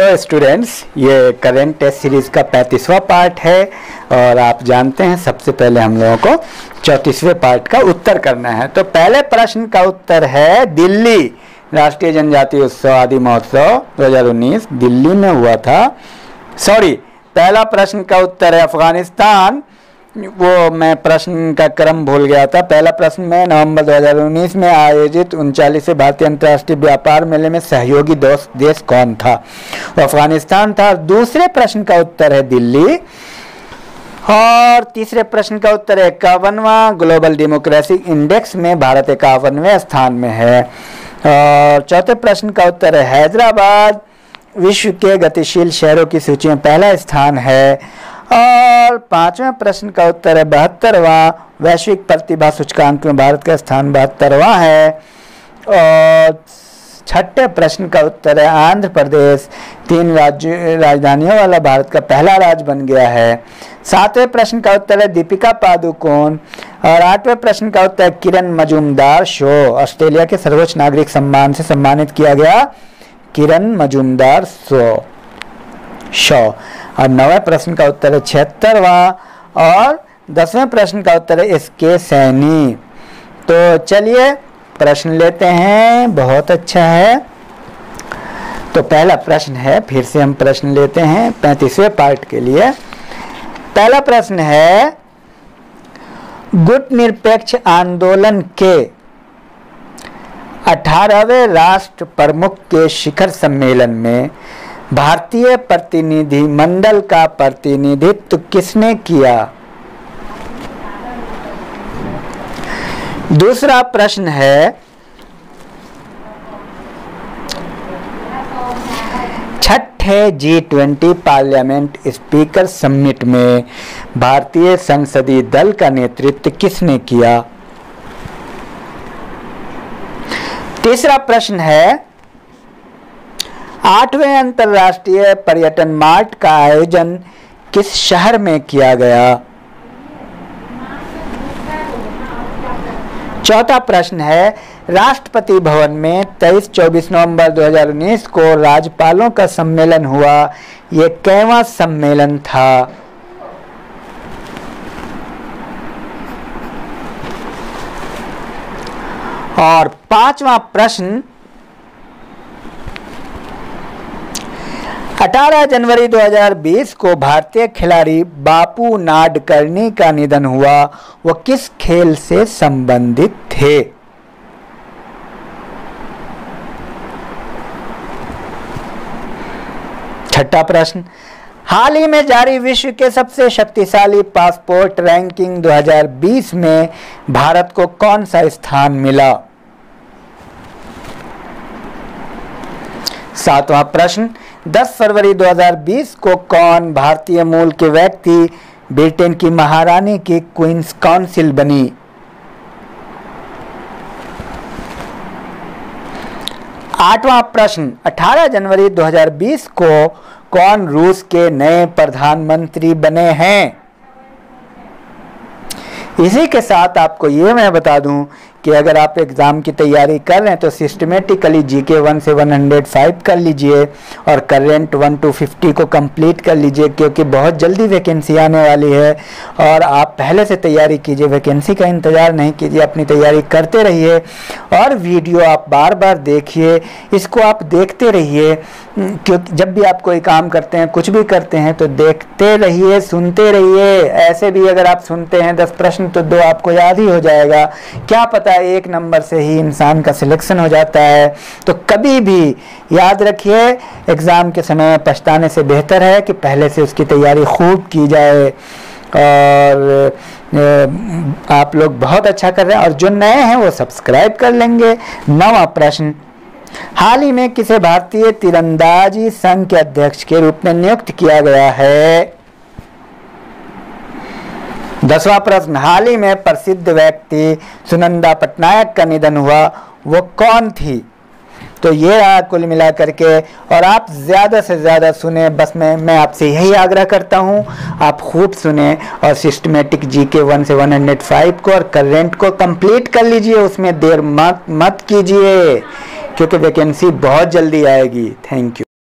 Hello students, ये current test series का 35वां part है और आप जानते हैं सबसे पहले हम लोगों को 34वें पार्ट का उत्तर करना है। तो पहले प्रश्न का उत्तर है दिल्ली राष्ट्रीय जनजातीय उत्सव आदि महोत्सव 2019 दिल्ली में हुआ था। पहला प्रश्न का उत्तर है अफगानिस्तान। वो मैं प्रश्न का क्रम भूल गया था। पहला प्रश्न में नवंबर 2019 में आयोजित 39वें भारतीय अंतर्राष्ट्रीय व्यापार मेले में सहयोगी देश कौन था? वो अफगानिस्तान था। दूसरे प्रश्न का उत्तर है दिल्ली और तीसरे प्रश्न का उत्तर है 51वां ग्लोबल डेमोक्रेसी इंडेक्स में भारत 51वें स्थान में है। और चौथे प्रश्न का उत्तर है हैदराबाद विश्व के गतिशील शहरों की सूची में पहला स्थान है। और पांचवें प्रश्न का उत्तर है 72वां वैश्विक प्रतिभा सूचकांक में भारत का स्थान 72वां है। और छठे प्रश्न का उत्तर है आंध्र प्रदेश 3 राजधानियों वाला भारत का पहला राज्य बन गया है। सातवें प्रश्न का उत्तर है दीपिका पादुकोण। और आठवें प्रश्न का उत्तर है किरण मजूमदार शो ऑस्ट्रेलिया के सर्वोच्च नागरिक सम्मान से सम्मानित किया गया किरण मजूमदार शो। और 9वें प्रश्न का उत्तर है 76वां और 10वें प्रश्न का उत्तर है इसके सैनी। तो चलिए प्रश्न लेते हैं। बहुत अच्छा है। तो पहला प्रश्न है, फिर से हम प्रश्न लेते हैं 35वें पार्ट के लिए। पहला प्रश्न है गुट निरपेक्ष आंदोलन के 18वें राष्ट्र प्रमुख के शिखर सम्मेलन में भारतीय प्रतिनिधि मंडल का प्रतिनिधित्व किसने किया? दूसरा प्रश्न है छठे G20 पार्लियामेंट स्पीकर समिट में भारतीय संसदीय दल का नेतृत्व किसने किया? तीसरा प्रश्न है 8वें अंतर्राष्ट्रीय पर्यटन मार्ट का आयोजन किस शहर में किया गया? चौथा प्रश्न है राष्ट्रपति भवन में 23-24 नवंबर 2019 को राज्यपालों का सम्मेलन हुआ। यह कैवां सम्मेलन था? और पांचवा प्रश्न 18 जनवरी 2020 को भारतीय खिलाड़ी बापू नाडकर्णी का निधन हुआ। वो किस खेल से संबंधित थे? छठा प्रश्न हाल ही में जारी विश्व के सबसे शक्तिशाली पासपोर्ट रैंकिंग 2020 में भारत को कौन सा स्थान मिला? सातवां प्रश्न 10 फरवरी 2020 को कौन भारतीय मूल के व्यक्ति ब्रिटेन की महारानी की क्वींस काउंसिल बनी? आठवां प्रश्न 18 जनवरी 2020 को कौन रूस के नए प्रधानमंत्री बने हैं? इसी के साथ आपको ये मैं बता दूं कि अगर आप एग्ज़ाम की तैयारी कर रहे हैं तो सिस्टमेटिकली जीके 1 से 105 कर लीजिए और करेंट 1 to 50 को कंप्लीट कर लीजिए, क्योंकि बहुत जल्दी वैकेंसी आने वाली है। और आप पहले से तैयारी कीजिए, वैकेंसी का इंतज़ार नहीं कीजिए, अपनी तैयारी करते रहिए। और वीडियो आप बार बार देखिए, इसको आप देखते रहिए, क्योंकि जब भी आप कोई काम करते हैं, कुछ भी करते हैं, तो देखते रहिए, सुनते रहिए। ऐसे भी अगर आप सुनते हैं 10 प्रश्न तो 2 आपको याद ही हो जाएगा। क्या पता 1 नंबर से ही इंसान का सिलेक्शन हो जाता है। तो कभी भी याद रखिए, एग्ज़ाम के समय में पछताने से बेहतर है कि पहले से उसकी तैयारी खूब की जाए। और आप लोग बहुत अच्छा कर रहे हैं और जो नए हैं वो सब्सक्राइब कर लेंगे। 9वां प्रश्न हाल ही में किसे भारतीय तीरंदाजी संघ के अध्यक्ष के रूप में नियुक्त किया गया है? 10वां प्रश्न हाल ही में प्रसिद्ध व्यक्ति सुनंदा पटनायक का निधन हुआ, वो कौन थी? तो ये रहा कुल मिला करके। और आप ज़्यादा से ज़्यादा सुने, बस मैं आपसे यही आग्रह करता हूँ, आप खूब सुने और सिस्टमेटिक जीके 1 से 105 को और करेंट को कंप्लीट कर लीजिए। उसमें देर मत कीजिए, क्योंकि वैकेंसी बहुत जल्दी आएगी। Thank you.